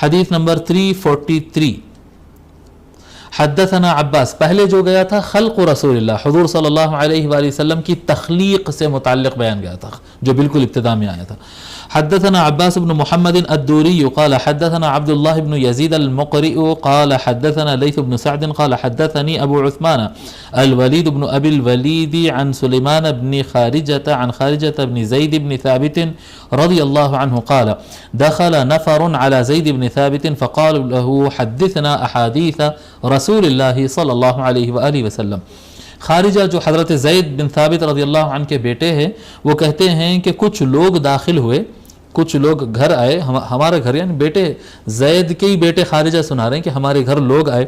حدیث نمبر 343. حدثنا عباس، پہلے جو گیا تھا خلق رسول اللہ، حضور صلی اللہ علیہ وآلہ وسلم کی تخلیق سے متعلق بیان گیا تھا جو بالکل ابتدا میں آیا تھا. حدثنا عباس بن محمد الدوری قال حدثنا عبد الله بن يزيد المقرئ قال حدثنا ليث بن سعد قال حدثني ابو عثمان الوليد بن ابي الوليد عن سليمان بن خارجة عن خارجة بن زيد بن ثابت رضي الله عنه قال دخل نفر على زيد بن ثابت فقالوا له حدثنا احاديث رسول الله صلى الله عليه وآله وسلم. خارجہ جو حضرت زید بن ثابت رضی اللہ عنہ کے بیٹے ہیں، وہ کہتے ہیں کہ کچھ لوگ داخل ہوئے، کچھ لوگ گھر آئے، ہمارے گھر، یعنی بیٹے زید کے ہی بیٹے خارجہ سنا رہے ہیں کہ ہمارے گھر لوگ آئے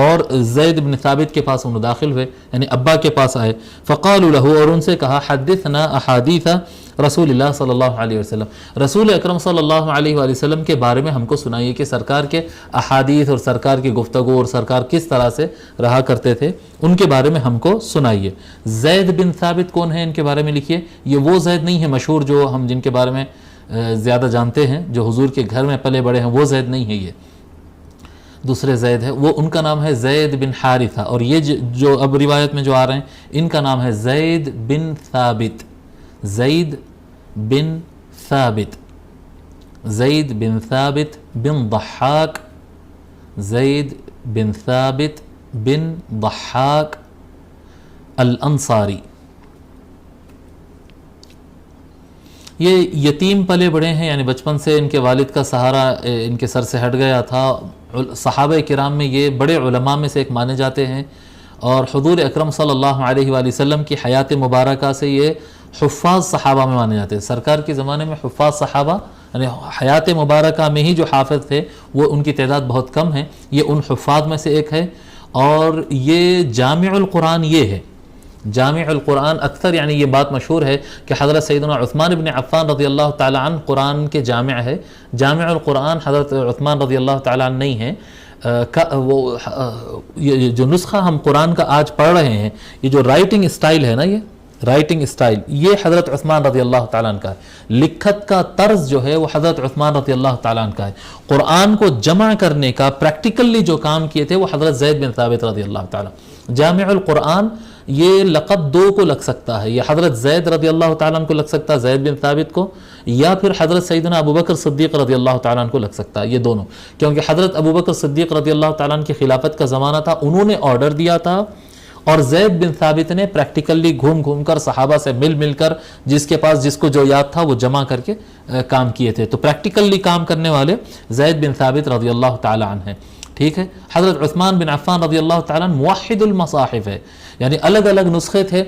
اور زید بن ثابت کے پاس انہوں داخل ہوئے، یعنی ابا کے پاس آئے. فقالوا له، اور ان سے کہا حدثنا احادیث رسول اللہ صلی اللہ علیہ وسلم، رسول اکرم صلی اللہ علیہ وآلہ وسلم کے بارے میں ہم کو سنائیے کہ سرکار کے احادیث اور سرکار کی گفتگو اور سرکار کس طرح سے رہا کرتے تھے ان کے بارے میں ہم کو سنائیے. زید بن ثابت کون ہے ان کے بارے میں لکھیے. یہ وہ زید نہیں ہے مشہور جو ہم جن کے بارے میں زیادہ جانتے ہیں، جو حضور کے گھر میں پلے بڑے ہیں، وہ زید نہیں ہے، یہ دوسرے زید ہے. وہ ان کا نام ہے زید بن حارثہ، اور یہ جو اب روایت میں جو آ رہے ہیں ان کا نام ہے زید بن ثابت. زید بن ثابت، زید بن ثابت بن ضحاک، زید بن ثابت بن ضحاک الانصاری. یہ یتیم پلے بڑے ہیں، یعنی بچپن سے ان کے والد کا سہارا ان کے سر سے ہٹ گیا تھا. صحابہ کرام میں یہ بڑے علماء میں سے ایک مانے جاتے ہیں، اور حضور اکرم صلی اللہ علیہ وآلہ وسلم کی حیات مبارکہ سے یہ حفاظ صحابہ میں مانے جاتے ہیں. سرکار کے زمانے میں حفاظ صحابہ، یعنی حیات مبارکہ میں ہی جو حافظ تھے وہ ان کی تعداد بہت کم ہے، یہ ان حفاظ میں سے ایک ہے. اور یہ جامع القرآن یہ ہے، جامع القرآن اکثر، یعنی یہ بات مشہور ہے کہ حضرت سیدنا عثمان بن عفان رضی اللہ تعالی عنہ قرآن کے جامع ہے. جامع القرآن حضرت عثمان رضی اللہ تعالی عنہ نہیں ہے. وہ یہ جو نسخہ ہم قرآن کا آج پڑھ رہے ہیں، یہ جو رائٹنگ اسٹائل ہے نا، یہ رائٹنگ اسٹائل یہ حضرت عثمان رضی اللہ تعالیٰ عنہ کا ہے. لکھت کا طرز جو ہے وہ حضرت عثمان رضی اللہ تعالیٰ عنہ کا ہے. قرآن کو جمع کرنے کا پریکٹیکلی جو کام کیے تھے وہ حضرت زید بن ثابت رضی اللہ تعالیٰ. جامع القرآن یہ لقب دو کو لگ سکتا ہے، یہ حضرت زید رضی اللہ تعالیٰ عنہ کو لگ سکتا ہے، زید بن ثابت کو، یا پھر حضرت سیدنا ابوبکر صدیق رضی اللہ تعالیٰ عنہ کو لگ سکتا ہے، یہ دونوں. کیونکہ حضرت ابوبکر صدیق رضی اللہ تعالیٰ عنہ کی خلافت کا زمانہ تھا، انہوں نے آرڈر دیا تھا، اور زید بن ثابت نے پریکٹیکلی گھوم گھوم کر صحابہ سے مل کر جس کے پاس جس کو جو یاد تھا وہ جمع کر کے کام کیے تھے. تو پریکٹیکلی کام کرنے والے زید بن ثابت رضی اللہ تعالیٰ عنہ ہیں. ٹھیک ہے. حضرت عثمان بن عفان رضی اللہ تعالیٰ عنہ موحد المصاحف ہے، یعنی الگ الگ نسخے تھے،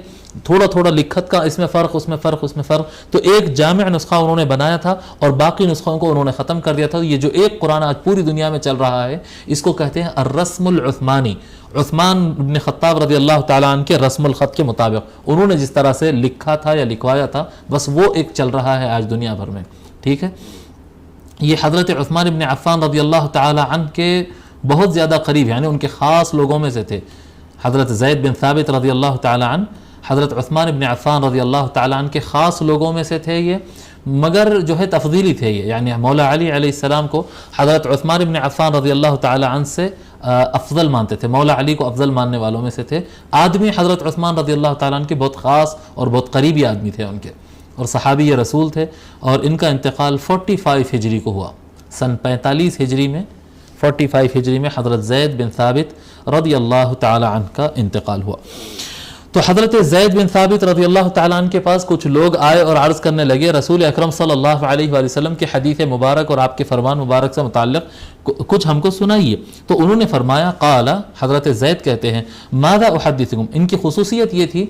تھوڑا تھوڑا لکھت کا اس میں فرق، اس میں فرق، اس میں فرق، تو ایک جامع نسخہ انہوں نے بنایا تھا اور باقی نسخوں کو انہوں نے ختم کر دیا تھا. یہ جو ایک قرآن آج پوری دنیا میں چل رہا ہے اس کو کہتے ہیں الرسم العثمانی. عثمان بن خطاب رضی اللہ تعالیٰ عنہ کے رسم الخط کے مطابق انہوں نے جس طرح سے لکھا تھا یا لکھوایا تھا، بس وہ ایک چل رہا ہے آج دنیا بھر میں. ٹھیک ہے. یہ حضرت عثمان بن عفان رضی اللہ تعالیٰ عنہ کے بہت زیادہ قریب، یعنی ان کے خاص لوگوں میں سے تھے. حضرت زید بن ثابت رضی اللہ تعالیٰ عنہ حضرت عثمان بن عفان رضی اللہ تعالیٰ عنہ کے خاص لوگوں میں سے تھے یہ، مگر جو ہے تفضیلی تھے یہ، یعنی مولا علی علیہ السلام کو حضرت عثمان بن عفان رضی اللہ تعالیٰ عنہ سے افضل مانتے تھے، مولا علی کو افضل ماننے والوں میں سے تھے. آدمی حضرت عثمان رضی اللہ تعالیٰ عنہ کے بہت خاص اور بہت قریبی آدمی تھے ان کے، اور صحابی رسول تھے. اور ان کا انتقال 45 ہجری کو ہوا، سن 45 ہجری میں، 45 ہجری میں حضرت زید بن ثابت رضی اللہ تعالی عنہ کا انتقال ہوا. تو حضرت زید بن ثابت رضی اللہ تعالیٰ عنہ کے پاس کچھ لوگ آئے اور عرض کرنے لگے رسول اکرم صلی اللہ علیہ وآلہ وسلم کے حدیث مبارک اور آپ کے فرمان مبارک سے متعلق کچھ ہم کو سنائیے. تو انہوں نے فرمایا، قال، حضرت زید کہتے ہیں، ماذا احدثکم. ان کی خصوصیت یہ تھی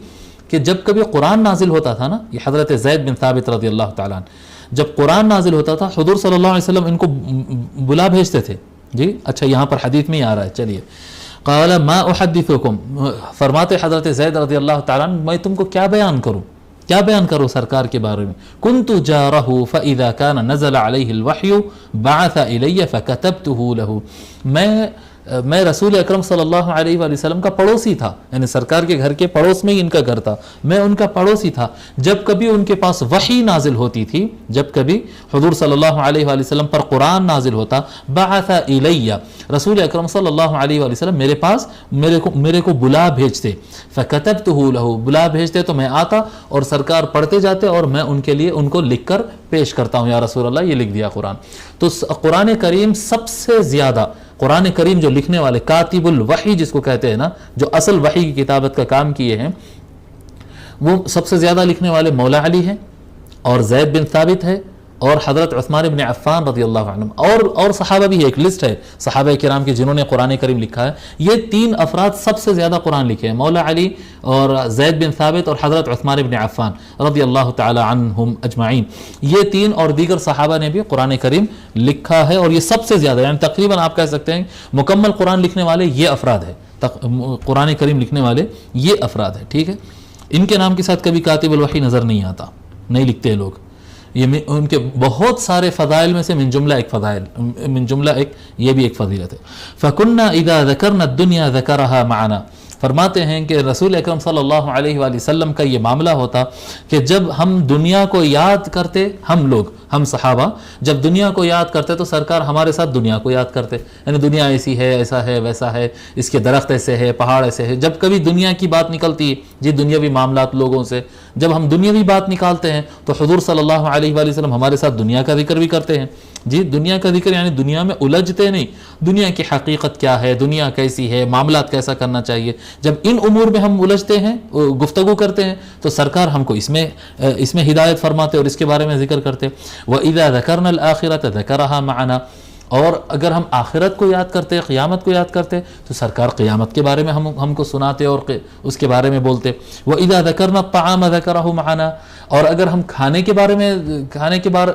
کہ جب کبھی قرآن نازل ہوتا تھا نا، یہ حضرت زید بن ثابت رضی اللہ تعالیٰ عنہ، جب قرآن نازل ہوتا تھا حضور صلی اللہ علیہ وسلم ان کو بلا بھیجتے تھے. جی اچھا، یہاں پر حدیث میں ہی آ رہا ہے، چلیے. قال ما احدثکم، فرماتے حضرت زید رضی اللہ تعالیٰ عنہ، میں تم کو کیا بیان کروں، کیا بیان کروں سرکار کے بارے میں. كنت جارہ فاذا كان نزل علیہ الوحی بعث الی فكتبته له. میں میں رسول اکرم صلی اللہ علیہ وآلہ وسلم کا پڑوسی تھا، یعنی سرکار کے گھر کے پڑوس میں ہی ان کا گھر تھا، میں ان کا پڑوسی تھا. جب کبھی ان کے پاس وحی نازل ہوتی تھی، جب کبھی حضور صلی اللہ علیہ وآلہ وسلم پر قرآن نازل ہوتا، بعث الیہ، رسول اکرم صلی اللہ علیہ وآلہ وسلم میرے پاس میرے کو بلا بھیجتے، فکتبتہ لہ، بلا بھیجتے تو میں آتا اور سرکار پڑھتے جاتے اور میں ان کے لیے ان کو لکھ کر پیش کرتا ہوں، یا رسول اللہ یہ لکھ دیا قرآن. تو قرآن کریم سب سے زیادہ، قرآن کریم جو لکھنے والے کاتب الوحی جس کو کہتے ہیں نا، جو اصل وحی کی کتابت کا کام کیے ہیں، وہ سب سے زیادہ لکھنے والے مولا علی ہیں اور زید بن ثابت ہے اور حضرت عثمان بن عفان رضی اللہ عنہ، اور صحابہ بھی، ایک لسٹ ہے صحابہ کرام کی جنہوں نے قرآن کریم لکھا ہے. یہ تین افراد سب سے زیادہ قرآن لکھے ہیں، مولا علی اور زید بن ثابت اور حضرت عثمان بن عفان رضی اللہ تعالی عنہم اجمعین. یہ تین اور دیگر صحابہ نے بھی قرآن کریم لکھا ہے، اور یہ سب سے زیادہ، یعنی تقریباً آپ کہہ سکتے ہیں مکمل قرآن لکھنے والے یہ افراد ہیں، قرآن کریم لکھنے والے یہ افراد ہیں. ٹھیک ہے، ان کے نام کے ساتھ کبھی کاتب الوحی نظر نہیں آتا، نہیں لکھتے لوگ. یہ ان کے بہت سارے فضائل میں سے من جملہ ایک یہ بھی ایک فضیلت ہے. فَكُنَّا إِذَا ذَكَرْنَا الدُّنْيَا ذَكَرَهَا مَعَنَا. فرماتے ہیں کہ رسول اکرم صلی اللہ علیہ وآلہ وسلم کا یہ معاملہ ہوتا کہ جب ہم دنیا کو یاد کرتے، ہم صحابہ جب دنیا کو یاد کرتے تو سرکار ہمارے ساتھ دنیا کو یاد کرتے، یعنی دنیا ایسی ہے، ایسا ہے، ویسا ہے، اس کے درخت ایسے ہے، پہاڑ ایسے ہے. جب کبھی دنیا کی بات نکلتی ہے، جی دنیاوی معاملات لوگوں سے، جب ہم دنیاوی بات نکالتے ہیں تو حضور صلی اللہ علیہ وآلہ وسلم ہمارے ساتھ دنیا کا ذکر بھی کرتے ہیں. جی دنیا کا ذکر یعنی دنیا میں الجھتے نہیں، دنیا کی حقیقت کیا ہے، دنیا کیسی ہے، معاملات کیسا کرنا چاہیے. جب ان امور میں ہم الجھتے ہیں، گفتگو کرتے ہیں، تو سرکار ہم کو اس میں ہدایت فرماتے اور اس کے بارے میں ذکر کرتے. وَإِذَا ذَكَرْنَا الْآخِرَةَ ذَكَرَهَا مَعَنَا. اور اگر ہم آخرت کو یاد کرتے، قیامت کو یاد کرتے، تو سرکار قیامت کے بارے میں ہم کو سناتے اور اس کے بارے میں بولتے. وَإِذَا ذَكَرْنَا الطَّعَامَ ذَكَرَهُ مَعَنَا. اور اگر ہم کھانے کے بارے میں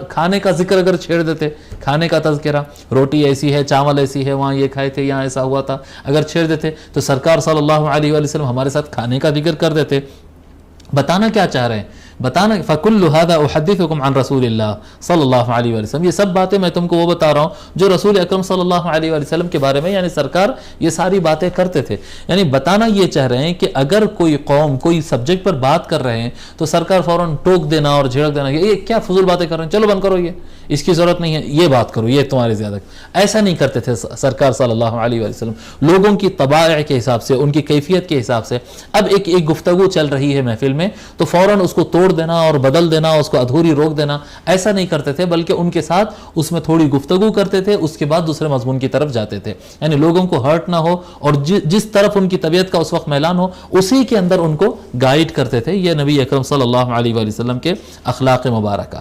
کھانے کا ذکر اگر چھیڑ دیتے، کھانے کا تذکرہ، روٹی ایسی ہے، چاول ایسی ہے، وہاں یہ کھائے تھے، یہاں ایسا ہوا تھا، اگر چھیڑ دیتے تو سرکار صلی اللہ علیہ وآلہ وسلم ہمارے ساتھ کھانے کا ذکر کر دیتے. بتانا کیا چاہ رہے ہیں؟ بتانا فَكُلُّ هَذَا أُحَدِّثُكُمْ عَنْ رَسُولِ اللَّهِ صلی اللہ علیہ وآلہ وسلم. یہ سب باتیں میں تم کو وہ بتا رہا ہوں جو رسول اکرم صلی اللہ علیہ وآلہ وسلم کے بارے میں، یعنی سرکار یہ ساری باتیں کرتے تھے. یعنی بتانا یہ چاہ رہے ہیں کہ اگر کوئی قوم کوئی سبجیکٹ پر بات کر رہے ہیں تو سرکار فوراً ٹوک دینا اور جھڑک دینا، یہ کیا فضول باتیں کر رہے ہیں، چلو بند کرو، یہ اس کی ضرورت نہیں ہے، یہ بات کرو، یہ تمہاری زیادہ. ایسا نہیں کرتے تھے سرکار صلی اللہ علیہ وآلہ وسلم. لوگوں کی طبائع کے حساب سے، ان کی کیفیت کے حساب سے، اب ایک گفتگو چل رہی ہے محفل میں تو فوراً اس کو توڑ دینا اور بدل دینا، اس کو ادھوری روک دینا، ایسا نہیں کرتے تھے، بلکہ ان کے ساتھ اس میں تھوڑی گفتگو کرتے تھے، اس کے بعد دوسرے مضمون کی طرف جاتے تھے. یعنی لوگوں کو ہرٹ نہ ہو اور جس طرف ان کی طبیعت کا اس وقت میلان ہو اسی کے اندر ان کو گائیڈ کرتے تھے. یہ نبی اکرم صلی اللہ علیہ وآلہ وسلم کے اخلاق مبارکہ.